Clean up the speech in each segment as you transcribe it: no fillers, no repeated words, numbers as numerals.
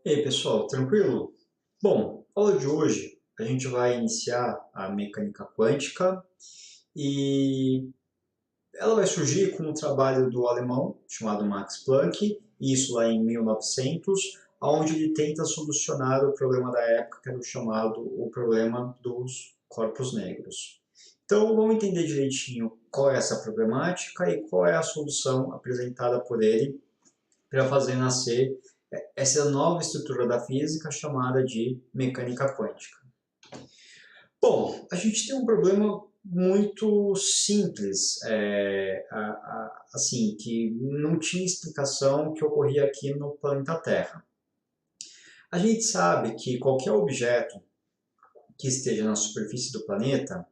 E aí, pessoal, tranquilo? Bom, a aula de hoje a gente vai iniciar a mecânica quântica e ela vai surgir com um trabalho do alemão chamado Max Planck, isso lá em 1900, onde ele tenta solucionar o problema da época, que era o chamado o problema dos corpos negros. Então, vamos entender direitinho qual é essa problemática e qual é a solução apresentada por ele para fazer nascer essa nova estrutura da física chamada de mecânica quântica. Bom, a gente tem um problema muito simples, assim, que não tinha explicação que ocorria aqui no planeta Terra. A gente sabe que qualquer objeto que esteja na superfície do planeta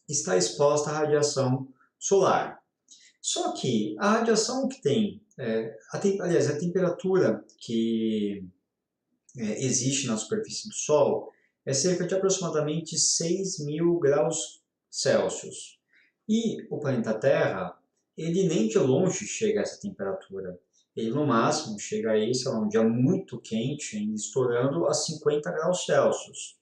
está exposta à radiação solar. Só que a radiação que tem, aliás, a temperatura que existe na superfície do Sol é cerca de aproximadamente 6.000 graus Celsius. E o planeta Terra, ele nem de longe chega a essa temperatura. Ele no máximo chega aí, sei lá, um dia muito quente, estourando a 50 graus Celsius.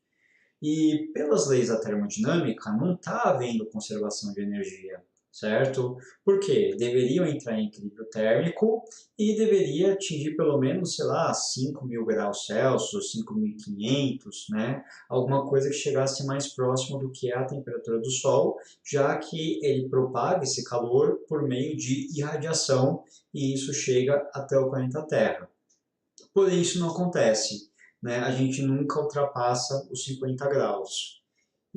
E pelas leis da termodinâmica, não está havendo conservação de energia, certo? Porque deveriam entrar em equilíbrio térmico e deveria atingir pelo menos, sei lá, 5.000 graus Celsius, 5.500, né? Alguma coisa que chegasse mais próximo do que é a temperatura do Sol, já que ele propaga esse calor por meio de irradiação e isso chega até o planeta Terra. Porém, isso não acontece, né? A gente nunca ultrapassa os 50 graus.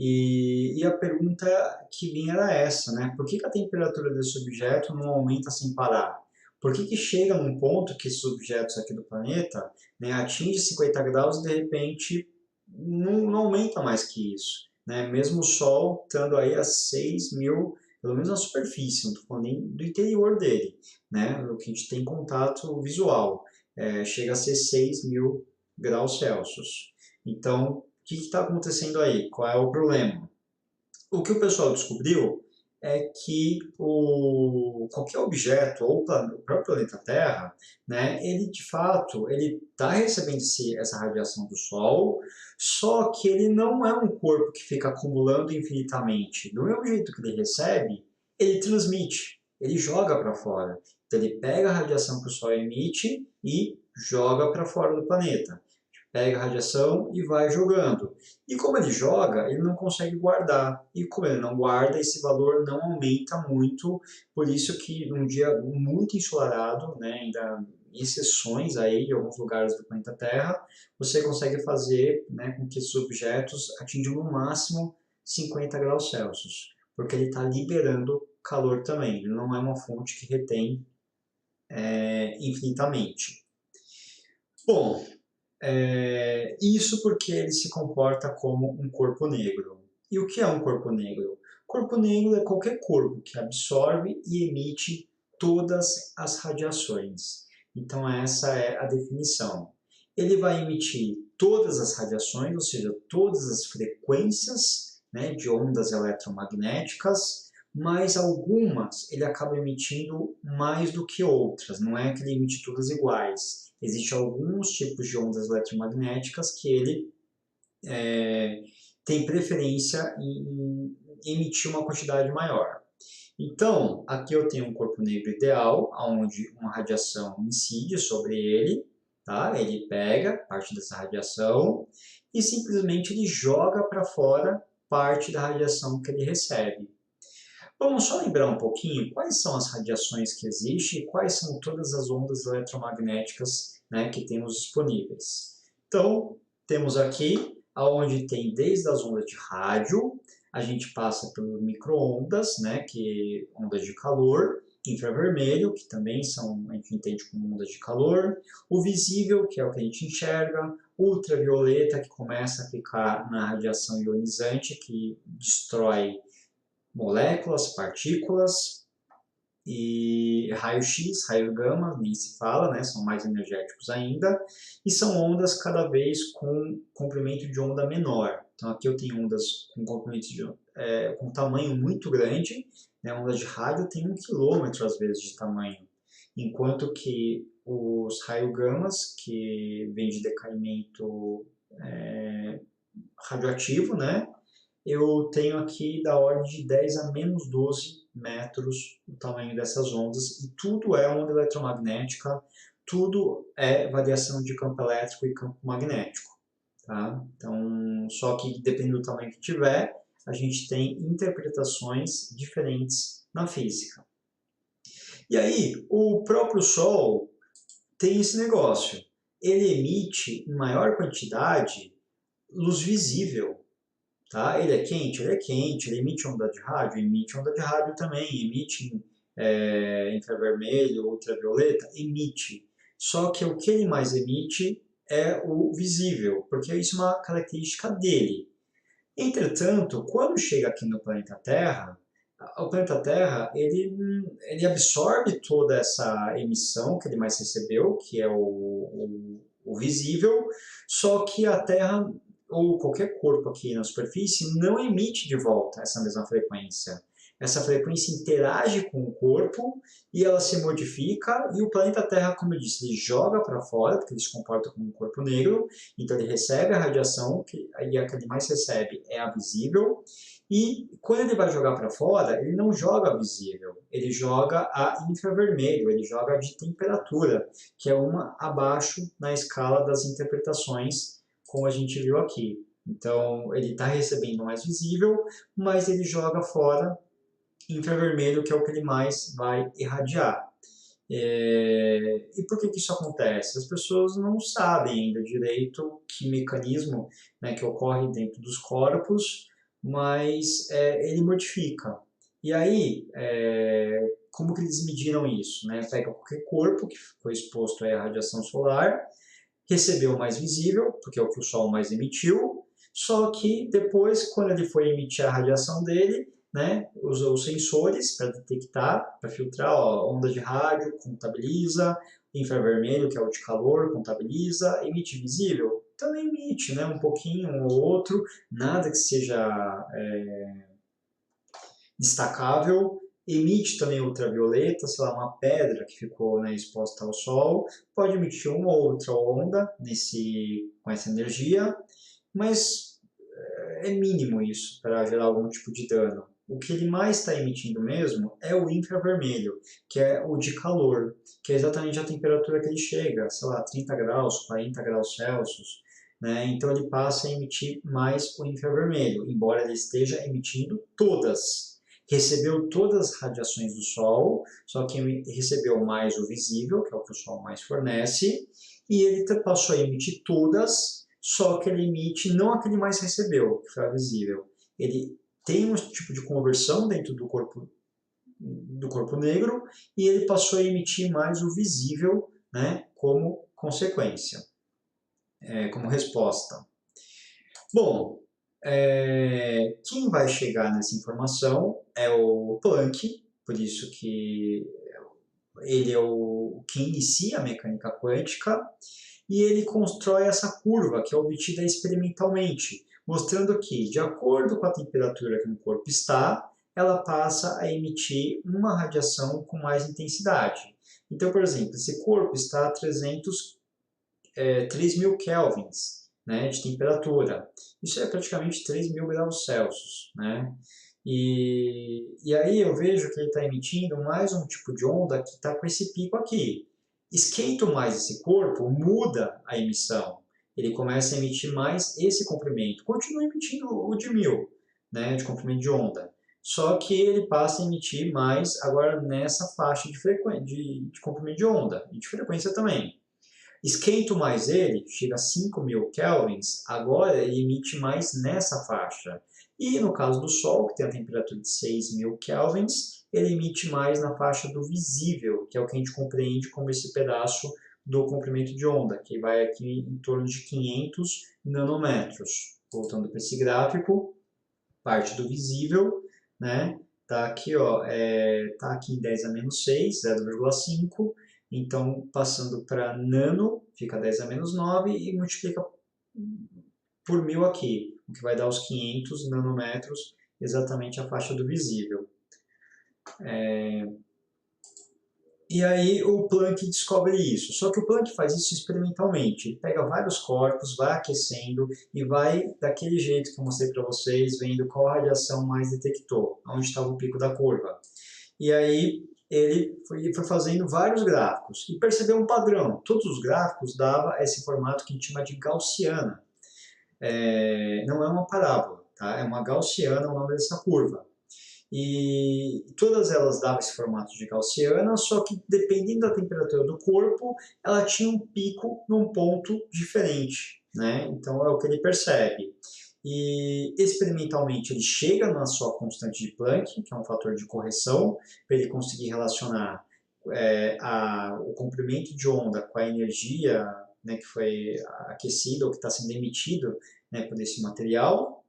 E a pergunta que vinha era essa, né? Por que a temperatura desse objeto não aumenta sem parar? Por que chega num ponto que esses objetos aqui do planeta, né, atingem 50 graus e de repente não aumenta mais que isso? Né? Mesmo o Sol estando aí a 6.000, pelo menos na superfície, não estou falando nem do interior dele, né? O que a gente tem contato visual, chega a ser 6.000 graus Celsius. Então, o que está acontecendo aí? Qual é o problema? O que o pessoal descobriu é que qualquer objeto, ou o próprio planeta Terra, né, ele de fato ele está recebendo essa radiação do Sol, só que ele não é um corpo que fica acumulando infinitamente. Do mesmo jeito que ele recebe, ele transmite, ele joga para fora. Então ele pega a radiação que o Sol emite e joga para fora do planeta. Pega a radiação e vai jogando. E como ele joga, ele não consegue guardar. E como ele não guarda, esse valor não aumenta muito. Por isso que num dia muito ensolarado, né, ainda em exceções aí de alguns lugares do planeta Terra, você consegue fazer, né, com que esses objetos atinjam no máximo 50 graus Celsius. Porque ele está liberando calor também. Ele não é uma fonte que retém infinitamente. Bom, isso porque ele se comporta como um corpo negro. E o que é um corpo negro? Corpo negro é qualquer corpo que absorve e emite todas as radiações. Então essa é a definição. Ele vai emitir todas as radiações, ou seja, todas as frequências, né, de ondas eletromagnéticas, mas algumas ele acaba emitindo mais do que outras. Não é que ele emite todas iguais. Existem alguns tipos de ondas eletromagnéticas que ele tem preferência em emitir uma quantidade maior. Então, aqui eu tenho um corpo negro ideal, onde uma radiação incide sobre ele, tá? Ele pega parte dessa radiação e simplesmente ele joga para fora parte da radiação que ele recebe. Vamos só lembrar um pouquinho quais são as radiações que existem e quais são todas as ondas eletromagnéticas, né, que temos disponíveis. Então, temos aqui aonde tem desde as ondas de rádio, a gente passa por micro-ondas, né, que ondas de calor, infravermelho, que também são, a gente entende como ondas de calor, o visível, que é o que a gente enxerga, ultravioleta, que começa a ficar na radiação ionizante, que destrói moléculas, partículas, e raio-x, raio gama, nem se fala, né, são mais energéticos ainda, e são ondas cada vez com comprimento de onda menor. Então aqui eu tenho ondas com comprimento com tamanho muito grande, né, ondas de rádio tem 1 quilômetro às vezes de tamanho, enquanto que os raios-gamas, que vêm de decaimento radioativo, né? Eu tenho aqui da ordem de 10 a menos 12 metros o tamanho dessas ondas, e tudo é onda eletromagnética, tudo é variação de campo elétrico e campo magnético. Tá? Então, só que dependendo do tamanho que tiver, a gente tem interpretações diferentes na física. E aí, o próprio Sol tem esse negócio. Ele emite em maior quantidade luz visível. Tá? Ele é quente? Ele é quente. Ele emite onda de rádio? Emite onda de rádio também. Emite infravermelho, ultravioleta? Emite. Só que o que ele mais emite é o visível, porque isso é uma característica dele. Entretanto, quando chega aqui no planeta Terra, o planeta Terra ele absorve toda essa emissão que ele mais recebeu, que é o visível, só que a Terra ou qualquer corpo aqui na superfície não emite de volta essa mesma frequência. Essa frequência interage com o corpo e ela se modifica, e o planeta Terra, como eu disse, ele joga para fora, porque ele se comporta como um corpo negro, então ele recebe a radiação, e a que ele mais recebe é a visível, e quando ele vai jogar para fora, ele não joga a visível, ele joga a infravermelho, ele joga a de temperatura, que é uma abaixo na escala das interpretações, como a gente viu aqui. Então, ele está recebendo mais visível, mas ele joga fora infravermelho, que é o que ele mais vai irradiar. E por que isso acontece? As pessoas não sabem ainda direito que mecanismo, né, que ocorre dentro dos corpos, mas ele modifica. E aí, como que eles mediram isso? Né? Pega qualquer corpo que foi exposto à radiação solar, recebeu mais visível, porque é o que o Sol mais emitiu, só que depois, quando ele foi emitir a radiação dele, né, usou os sensores para detectar, para filtrar, ó, onda de rádio, contabiliza, infravermelho, que é o de calor, contabiliza, emite visível, também emite, né, um pouquinho, um ou outro, nada que seja destacável, emite também ultravioleta, sei lá, uma pedra que ficou, né, exposta ao sol, pode emitir uma ou outra onda com essa energia, mas é mínimo isso para gerar algum tipo de dano. O que ele mais está emitindo mesmo é o infravermelho, que é o de calor, que é exatamente a temperatura que ele chega, sei lá, 30 graus, 40 graus Celsius, né? Então ele passa a emitir mais o infravermelho, embora ele esteja emitindo todas. Recebeu todas as radiações do Sol, só que recebeu mais o visível, que é o que o Sol mais fornece, e ele passou a emitir todas, só que ele emite não a que ele mais recebeu, que foi a visível. Ele tem um tipo de conversão dentro do corpo negro, e ele passou a emitir mais o visível, né, como consequência, como resposta. Bom, quem vai chegar nessa informação é o Planck, por isso que ele é o que inicia a mecânica quântica, e ele constrói essa curva que é obtida experimentalmente, mostrando que, de acordo com a temperatura que um corpo está, ela passa a emitir uma radiação com mais intensidade. Então, por exemplo, esse corpo está a 3.000 kelvins, né, de temperatura. Isso é praticamente 3.000 graus Celsius, né? E aí eu vejo que ele está emitindo mais um tipo de onda que está com esse pico aqui. Esquento mais esse corpo, muda a emissão. Ele começa a emitir mais esse comprimento. Continua emitindo o de 1.000, né, de comprimento de onda. Só que ele passa a emitir mais agora nessa faixa de comprimento de onda e de frequência também. Esquento mais ele, chega a 5.000 kelvins, agora ele emite mais nessa faixa. E no caso do Sol, que tem a temperatura de 6.000 kelvins, ele emite mais na faixa do visível, que é o que a gente compreende como esse pedaço do comprimento de onda, que vai aqui em torno de 500 nanômetros. Voltando para esse gráfico, parte do visível, né? Tá aqui, ó, tá aqui em 10 a menos 6, 0,5. Então, passando para nano, fica 10 a menos 9 e multiplica por 1.000 aqui, o que vai dar os 500 nanômetros, exatamente a faixa do visível. E aí o Planck descobre isso. Só que o Planck faz isso experimentalmente. Ele pega vários corpos, vai aquecendo e vai daquele jeito que eu mostrei para vocês, vendo qual radiação mais detectou, onde estava o pico da curva. E aí ele foi fazendo vários gráficos e percebeu um padrão. Todos os gráficos davam esse formato que a gente chama de gaussiana. Não é uma parábola, tá? É uma gaussiana o nome dessa curva. E todas elas davam esse formato de gaussiana, só que dependendo da temperatura do corpo, ela tinha um pico num ponto diferente, né? Então é o que ele percebe. E experimentalmente ele chega na sua constante de Planck, que é um fator de correção, para ele conseguir relacionar o comprimento de onda com a energia, né, que foi aquecida ou que está sendo emitido, né, por esse material.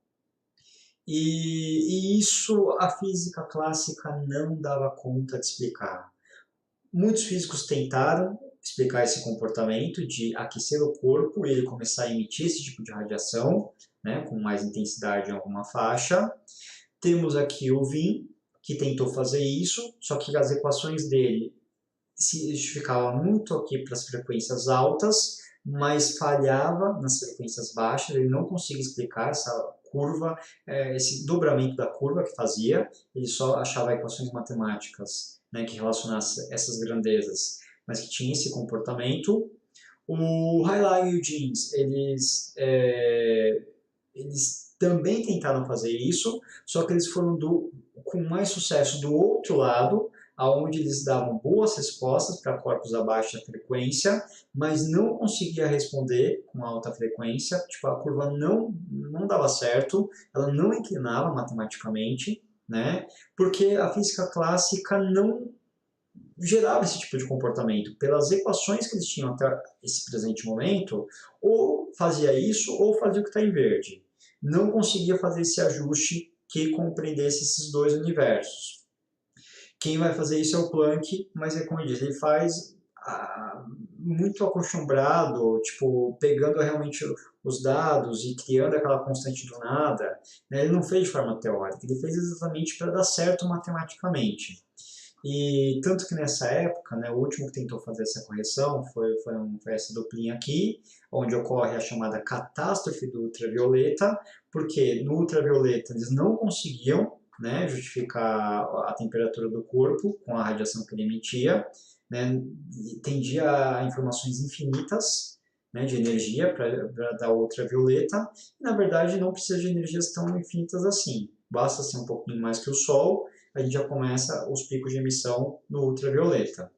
E isso a física clássica não dava conta de explicar. Muitos físicos tentaram explicar esse comportamento de aquecer o corpo e ele começar a emitir esse tipo de radiação, né, com mais intensidade em alguma faixa. Temos aqui o Wien, que tentou fazer isso, só que as equações dele se justificavam muito aqui para as frequências altas, mas falhava nas frequências baixas, ele não conseguia explicar essa curva, esse dobramento da curva que fazia, ele só achava equações matemáticas, né, que relacionassem essas grandezas, mas que tinha esse comportamento. O Rayleigh e o Jeans, eles também tentaram fazer isso, só que eles foram com mais sucesso do outro lado, onde eles davam boas respostas para corpos abaixo da frequência, mas não conseguia responder com alta frequência, tipo, a curva não dava certo, ela não inclinava matematicamente, né? Porque a física clássica não gerava esse tipo de comportamento. Pelas equações que eles tinham até esse presente momento, ou fazia isso, ou fazia o que está em verde. Não conseguia fazer esse ajuste que compreendesse esses dois universos. Quem vai fazer isso é o Planck, mas é como eu disse, ele faz muito acostumbrado, tipo, pegando realmente os dados e criando aquela constante do nada, né? Ele não fez de forma teórica, ele fez exatamente para dar certo matematicamente. E tanto que nessa época, né, o último que tentou fazer essa correção foi essa duplinha aqui, onde ocorre a chamada catástrofe do ultravioleta, porque no ultravioleta eles não conseguiam, né, justificar a temperatura do corpo com a radiação que ele emitia, né, tendia a informações infinitas, né, de energia para dar ultravioleta, e na verdade não precisa de energias tão infinitas assim, basta ser um pouquinho mais que o Sol, a gente já começa os picos de emissão no ultravioleta.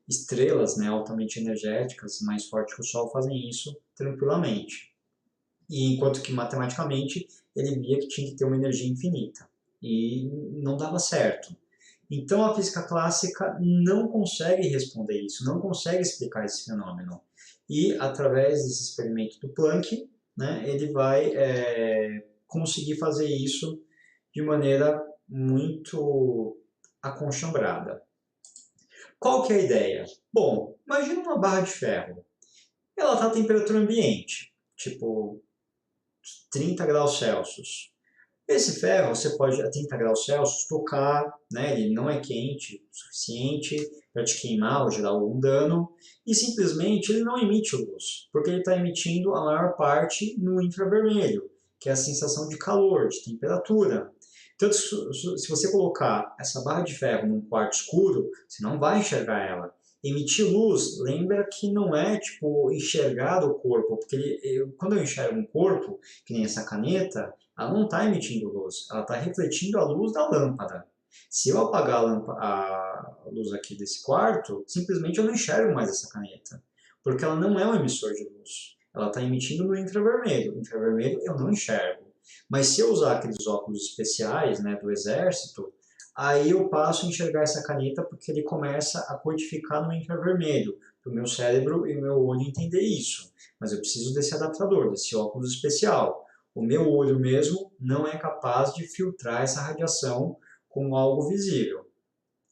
Estrelas, né, altamente energéticas, mais fortes que o Sol, fazem isso tranquilamente. E enquanto que matematicamente ele via que tinha que ter uma energia infinita. E não dava certo. Então a física clássica não consegue responder isso, não consegue explicar esse fenômeno. E através desse experimento do Planck, né, ele vai conseguir fazer isso de maneira muito aconchombrada. Qual que é a ideia? Bom, imagina uma barra de ferro. Ela está a temperatura ambiente, tipo 30 graus Celsius. Esse ferro você pode, a 30 graus Celsius, tocar, né? Ele não é quente o suficiente para te queimar ou gerar algum dano, e simplesmente ele não emite luz, porque ele está emitindo a maior parte no infravermelho, que é a sensação de calor, de temperatura. Então, se você colocar essa barra de ferro num quarto escuro, você não vai enxergar ela. Emitir luz, lembra que não é tipo enxergar o corpo, porque quando eu enxergo um corpo, que nem essa caneta, ela não está emitindo luz, ela está refletindo a luz da lâmpada. Se eu apagar a luz aqui desse quarto, simplesmente eu não enxergo mais essa caneta, porque ela não é um emissor de luz. Ela está emitindo no infravermelho. O infravermelho eu não enxergo. Mas se eu usar aqueles óculos especiais, né, do exército, aí eu passo a enxergar essa caneta porque ele começa a codificar no infravermelho, para o meu cérebro e o meu olho entender isso. Mas eu preciso desse adaptador, desse óculos especial. O meu olho mesmo não é capaz de filtrar essa radiação como algo visível.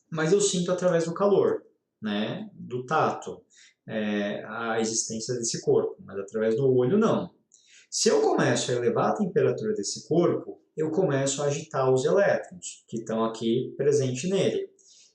Mas eu sinto através do calor, né, do tato, a existência desse corpo, mas através do olho não. Se eu começo a elevar a temperatura desse corpo, eu começo a agitar os elétrons que estão aqui presentes nele.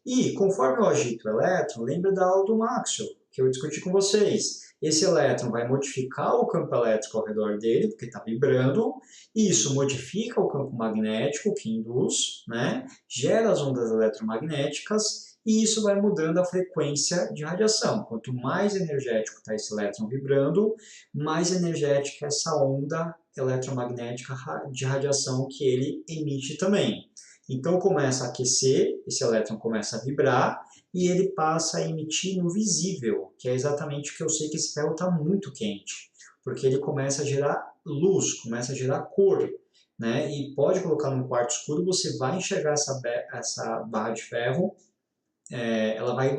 E, conforme eu agito o elétron, lembra da aula do Maxwell, que eu discuti com vocês. Esse elétron vai modificar o campo elétrico ao redor dele, porque está vibrando, e isso modifica o campo magnético, que induz, né? Gera as ondas eletromagnéticas, e isso vai mudando a frequência de radiação. Quanto mais energético está esse elétron vibrando, mais energética é essa onda eletromagnética de radiação que ele emite também. Então começa a aquecer, esse elétron começa a vibrar e ele passa a emitir no visível, que é exatamente o que eu sei que esse ferro está muito quente, porque ele começa a gerar luz, começa a gerar cor, né? E pode colocar num quarto escuro, você vai enxergar essa barra de ferro, ela vai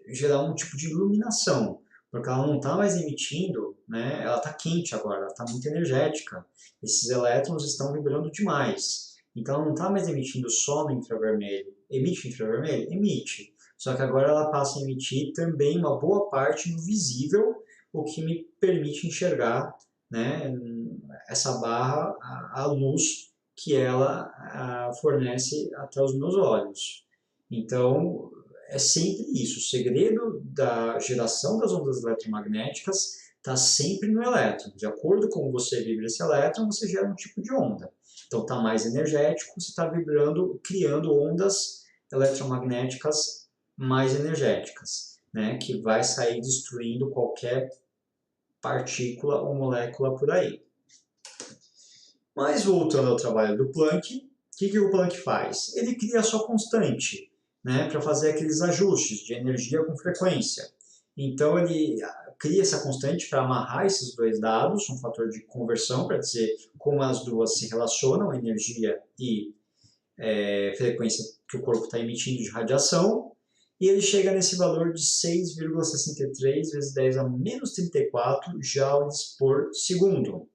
gerar um tipo de iluminação, porque ela não está mais emitindo, né? Ela está quente agora, ela está muito energética. Esses elétrons estão vibrando demais. Então ela não está mais emitindo só no infravermelho. Emite infravermelho? Emite. Só que agora ela passa a emitir também uma boa parte no visível, o que me permite enxergar, né, essa barra, a luz que ela fornece até os meus olhos. Então, é sempre isso. O segredo da geração das ondas eletromagnéticas está sempre no elétron. De acordo com como você vibra esse elétron, você gera um tipo de onda. Então, está mais energético, você está vibrando, criando ondas eletromagnéticas mais energéticas, né? Que vai sair destruindo qualquer partícula ou molécula por aí. Mas voltando ao trabalho do Planck, o que o Planck faz? Ele cria a sua constante, né, para fazer aqueles ajustes de energia com frequência. Então ele cria essa constante para amarrar esses dois dados, um fator de conversão para dizer como as duas se relacionam, energia e frequência que o corpo está emitindo de radiação, e ele chega nesse valor de 6,63 vezes 10 a menos 34 joules por segundo.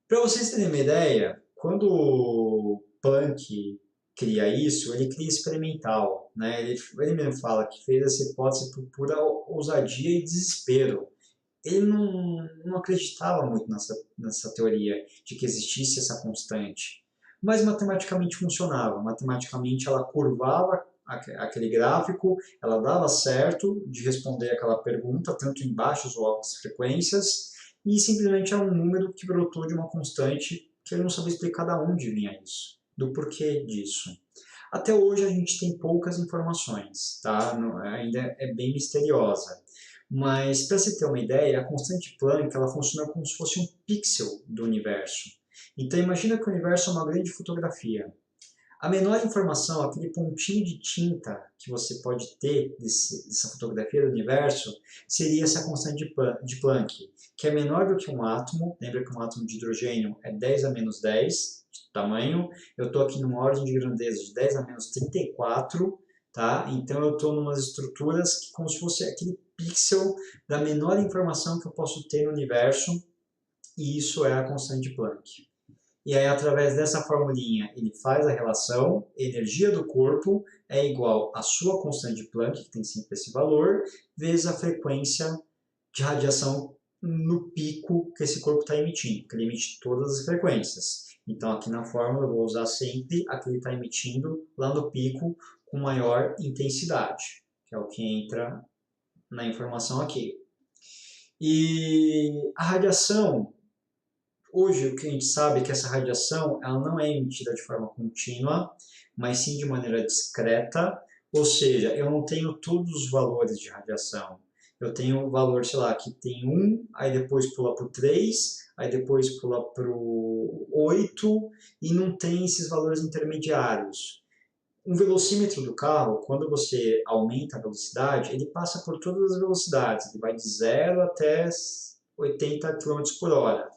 Para vocês terem uma ideia, quando o Planck cria isso, ele cria experimental, né? Ele mesmo fala que fez essa hipótese por pura ousadia e desespero. Ele não acreditava muito nessa teoria de que existisse essa constante, mas matematicamente funcionava. Matematicamente ela curvava aquele gráfico, ela dava certo de responder aquela pergunta, tanto em baixas ou altas frequências, e simplesmente era um número que brotou de uma constante que ele não sabia explicar de onde vinha isso, do porquê disso. Até hoje a gente tem poucas informações, tá? Ainda é bem misteriosa. Mas para você ter uma ideia, a constante Planck ela funciona como se fosse um pixel do universo. Então imagina que o universo é uma grande fotografia. A menor informação, aquele pontinho de tinta que você pode ter dessa fotografia do universo, seria essa constante de Planck, que é menor do que um átomo. Lembra que um átomo de hidrogênio é 10 a menos 10 de tamanho. Eu estou aqui numa ordem de grandeza de 10 a menos 34, tá? Então eu estou em umas estruturas que como se fosse aquele pixel da menor informação que eu posso ter no universo, e isso é a constante de Planck. E aí, através dessa formulinha, ele faz a relação, energia do corpo é igual à sua constante de Planck, que tem sempre esse valor, vezes a frequência de radiação no pico que esse corpo está emitindo, porque ele emite todas as frequências. Então, aqui na fórmula, eu vou usar sempre a que ele está emitindo lá no pico com maior intensidade, que é o que entra na informação aqui. E a radiação, hoje o que a gente sabe é que essa radiação ela não é emitida de forma contínua, mas sim de maneira discreta, ou seja, eu não tenho todos os valores de radiação. Eu tenho o valor, sei lá, que tem 1, aí depois pula para o 3, aí depois pula para o 8, e não tem esses valores intermediários. Um velocímetro do carro, quando você aumenta a velocidade, ele passa por todas as velocidades, ele vai de 0 até 80 km por hora.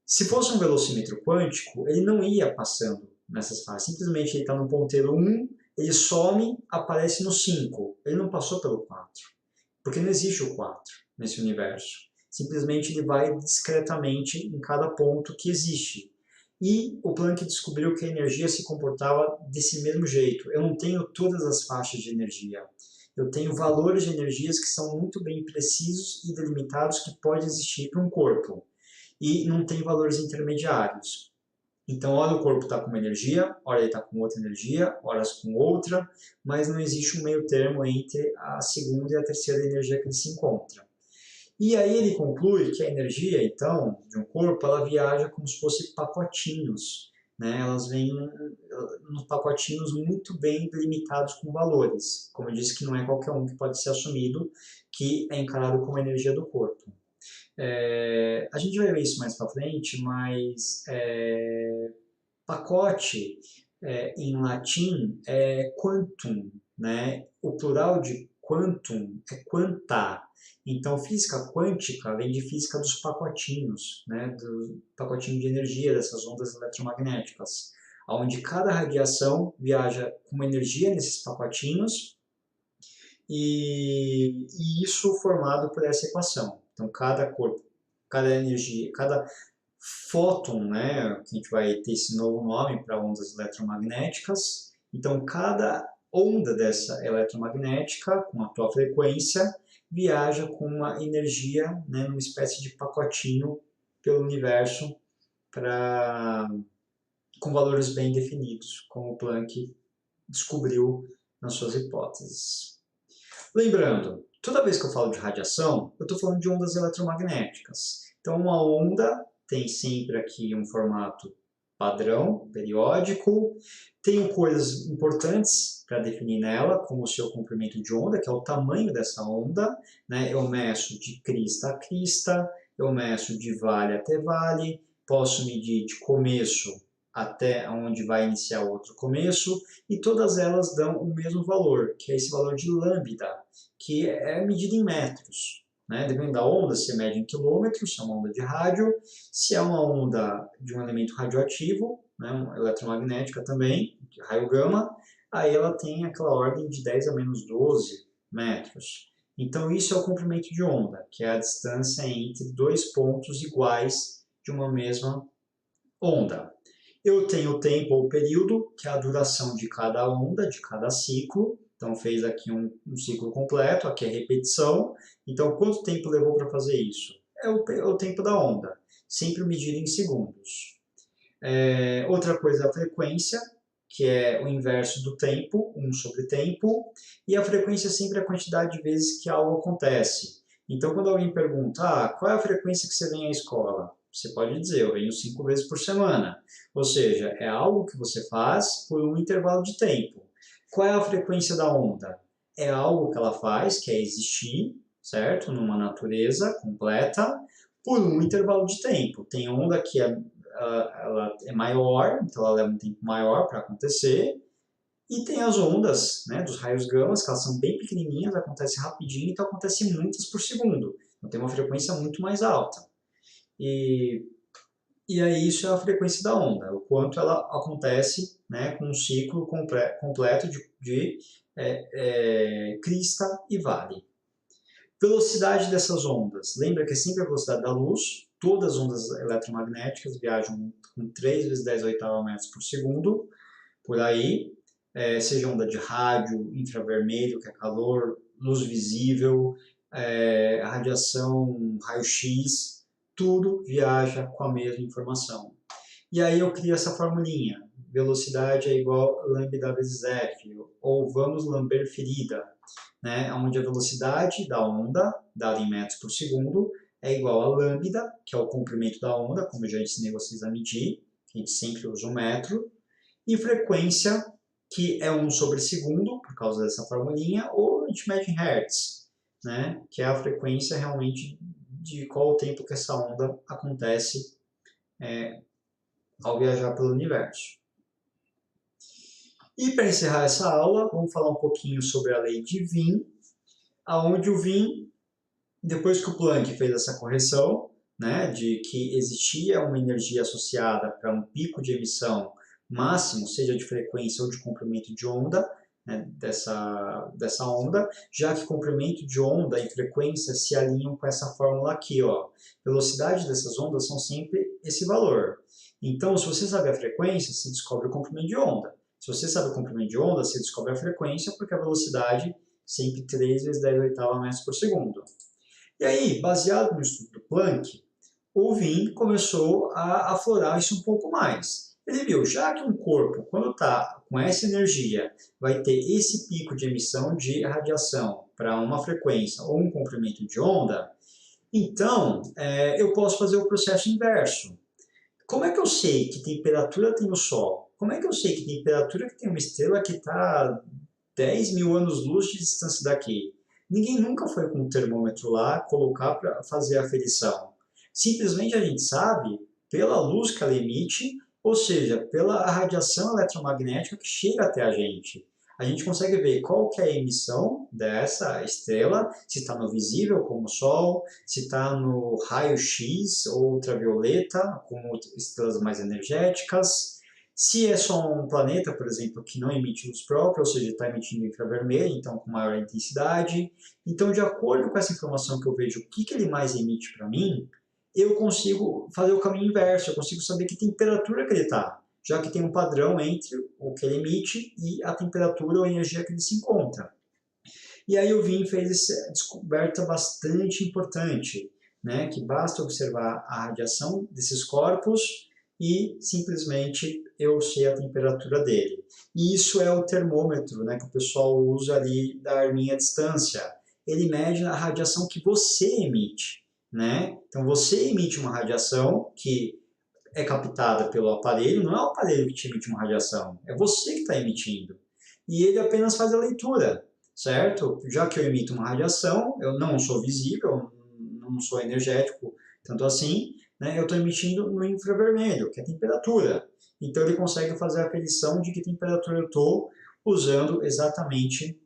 Se fosse um velocímetro quântico, ele não ia passando nessas fases. Simplesmente ele está no ponteiro 1, ele some, aparece no 5. Ele não passou pelo 4. Porque não existe o 4 nesse universo. Simplesmente ele vai discretamente em cada ponto que existe. E o Planck descobriu que a energia se comportava desse mesmo jeito. Eu não tenho todas as faixas de energia. Eu tenho valores de energias que são muito bem precisos e delimitados que pode existir para um corpo. E não tem valores intermediários. Então, ora o corpo está com uma energia, ora ele está com outra energia, horas com outra, mas não existe um meio termo entre a segunda e a terceira energia que ele se encontra. E aí ele conclui que a energia, então, de um corpo, ela viaja como se fosse pacotinhos, né? Elas vêm nos pacotinhos muito bem delimitados com valores. Como eu disse, que não é qualquer um que pode ser assumido que é encarado como energia do corpo. A gente vai ver isso mais para frente, mas pacote em latim é quantum, né? O plural de quantum é quanta. Então, física quântica vem de física dos pacotinhos, né? Do pacotinho de energia dessas ondas eletromagnéticas, onde cada radiação viaja com uma energia nesses pacotinhos e isso formado por essa equação. Então, cada corpo, cada energia, cada fóton, né, que a gente vai ter esse novo nome para ondas eletromagnéticas. Então, cada onda dessa eletromagnética, com a tua frequência, viaja com uma energia, né, numa espécie de pacotinho pelo universo com valores bem definidos, como o Planck descobriu nas suas hipóteses. Lembrando, toda vez que eu falo de radiação, eu estou falando de ondas eletromagnéticas. Então, uma onda tem sempre aqui um formato padrão, periódico. Tenho coisas importantes para definir nela, como o seu comprimento de onda, que é o tamanho dessa onda, né? Eu meço de crista a crista, eu meço de vale até vale, posso medir de começo até onde vai iniciar o outro começo, e todas elas dão o mesmo valor, que é esse valor de lambda, que é medido em metros. Né? Dependendo da onda, se mede em quilômetros, se é uma onda de rádio, se é uma onda de um elemento radioativo, né, uma eletromagnética também, de raio gama, aí ela tem aquela ordem de 10 a menos 12 metros. Então isso é o comprimento de onda, que é a distância entre dois pontos iguais de uma mesma onda. Eu tenho o tempo ou período, que é a duração de cada onda, de cada ciclo. Então, fez aqui um ciclo completo, aqui é repetição. Então, quanto tempo levou para fazer isso? É o tempo da onda, sempre medido em segundos. Outra coisa é a frequência, que é o inverso do tempo, 1 sobre tempo. E a frequência sempre é a quantidade de vezes que algo acontece. Então, quando alguém pergunta, qual é a frequência que você vem à escola? Você pode dizer, eu venho 5 vezes por semana. Ou seja, é algo que você faz por um intervalo de tempo. Qual é a frequência da onda? É algo que ela faz, que é existir, certo? Numa natureza completa, por um intervalo de tempo. Tem onda que ela é maior, então ela leva um tempo maior para acontecer. E tem as ondas, né, dos raios gamas, que elas são bem pequenininhas, acontecem rapidinho, então acontecem muitas por segundo. Então tem uma frequência muito mais alta. E aí isso é a frequência da onda, o quanto ela acontece, né, com um ciclo completo de crista e vale. Velocidade dessas ondas. Lembra que é sempre a velocidade da luz. Todas as ondas eletromagnéticas viajam com 3 vezes 10 oitava metros por segundo, por aí. Seja onda de rádio, infravermelho, que é calor, luz visível, radiação, raio-x, tudo viaja com a mesma informação. E aí eu crio essa formulinha. Velocidade é igual a lambda vezes f, ou vamos lamber ferida, né? Onde a velocidade da onda, dada em metros por segundo, é igual a lambda, que é o comprimento da onda, como eu já ensinei vocês a medir, que a gente sempre usa um metro, e frequência, que é 1 sobre segundo, por causa dessa formulinha, ou a gente mede em hertz, né? Que é a frequência realmente de qual o tempo que essa onda acontece ao viajar pelo universo. E para encerrar essa aula, vamos falar um pouquinho sobre a lei de Wien, aonde o Wien, depois que o Planck fez essa correção, né, de que existia uma energia associada para um pico de emissão máximo, seja de frequência ou de comprimento de onda, né, dessa onda, já que comprimento de onda e frequência se alinham com essa fórmula aqui, ó. Velocidade dessas ondas são sempre esse valor. Então, se você sabe a frequência, você descobre o comprimento de onda. Se você sabe o comprimento de onda, você descobre a frequência, porque a velocidade sempre 3 vezes 10 oitava metros por segundo. E aí, baseado no estudo do Planck, o Wien começou a aflorar isso um pouco mais. Ele viu, já que um corpo, quando está com essa energia, vai ter esse pico de emissão de radiação para uma frequência ou um comprimento de onda, então eu posso fazer o processo inverso. Como é que eu sei que temperatura tem o Sol? Como é que eu sei que temperatura que tem uma estrela que está a 10 mil anos-luz de distância daqui? Ninguém nunca foi com um termômetro lá colocar para fazer a aferição. Simplesmente a gente sabe pela luz que ela emite, ou seja, pela radiação eletromagnética que chega até a gente. A gente consegue ver qual que é a emissão dessa estrela, se está no visível, como o Sol, se está no raio-x ou ultravioleta, como estrelas mais energéticas. Se é só um planeta, por exemplo, que não emite luz própria, ou seja, está emitindo infravermelho, então com maior intensidade. Então, de acordo com essa informação que eu vejo, o que ele mais emite para mim, eu consigo fazer o caminho inverso, eu consigo saber que temperatura que ele está, já que tem um padrão entre o que ele emite e a temperatura ou a energia que ele se encontra. E aí o Wien fez essa descoberta bastante importante, né, que basta observar a radiação desses corpos e simplesmente eu sei a temperatura dele. E isso é o termômetro, né, que o pessoal usa ali da arminha à distância. Ele mede a radiação que você emite, né? Então você emite uma radiação que é captada pelo aparelho, não é o aparelho que te emite uma radiação, é você que está emitindo. E ele apenas faz a leitura, certo? Já que eu emito uma radiação, eu não sou visível, não sou energético, tanto assim, né? Eu estou emitindo no infravermelho, que é a temperatura. Então ele consegue fazer a aferição de que temperatura eu estou usando exatamente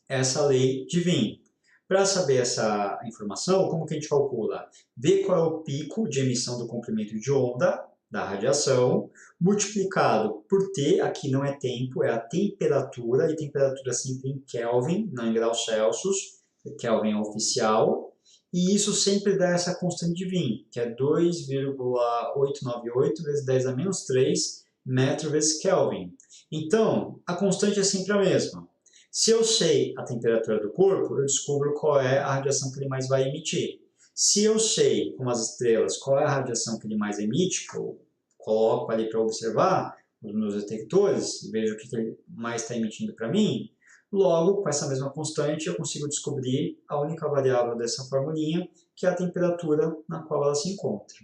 essa lei de Wien. Para saber essa informação, como que a gente calcula? Ver qual é o pico de emissão do comprimento de onda da radiação, multiplicado por T, aqui não é tempo, é a temperatura, e temperatura sempre em Kelvin, não em graus Celsius, Kelvin é oficial, e isso sempre dá essa constante de Wien, que é 2,898 vezes 10 a menos 3 metro vezes Kelvin. Então, a constante é sempre a mesma. Se eu sei a temperatura do corpo, eu descubro qual é a radiação que ele mais vai emitir. Se eu sei, como as estrelas, qual é a radiação que ele mais emite, que eu coloco ali para observar os meus detectores e vejo o que ele mais está emitindo para mim, logo, com essa mesma constante, eu consigo descobrir a única variável dessa formulinha, que é a temperatura na qual ela se encontra.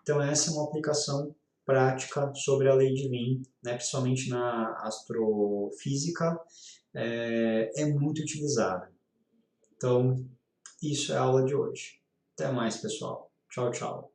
Então, essa é uma aplicação prática sobre a lei de Wien, né, principalmente na astrofísica, é muito utilizada. Então, isso é a aula de hoje. Até mais, pessoal. Tchau, tchau.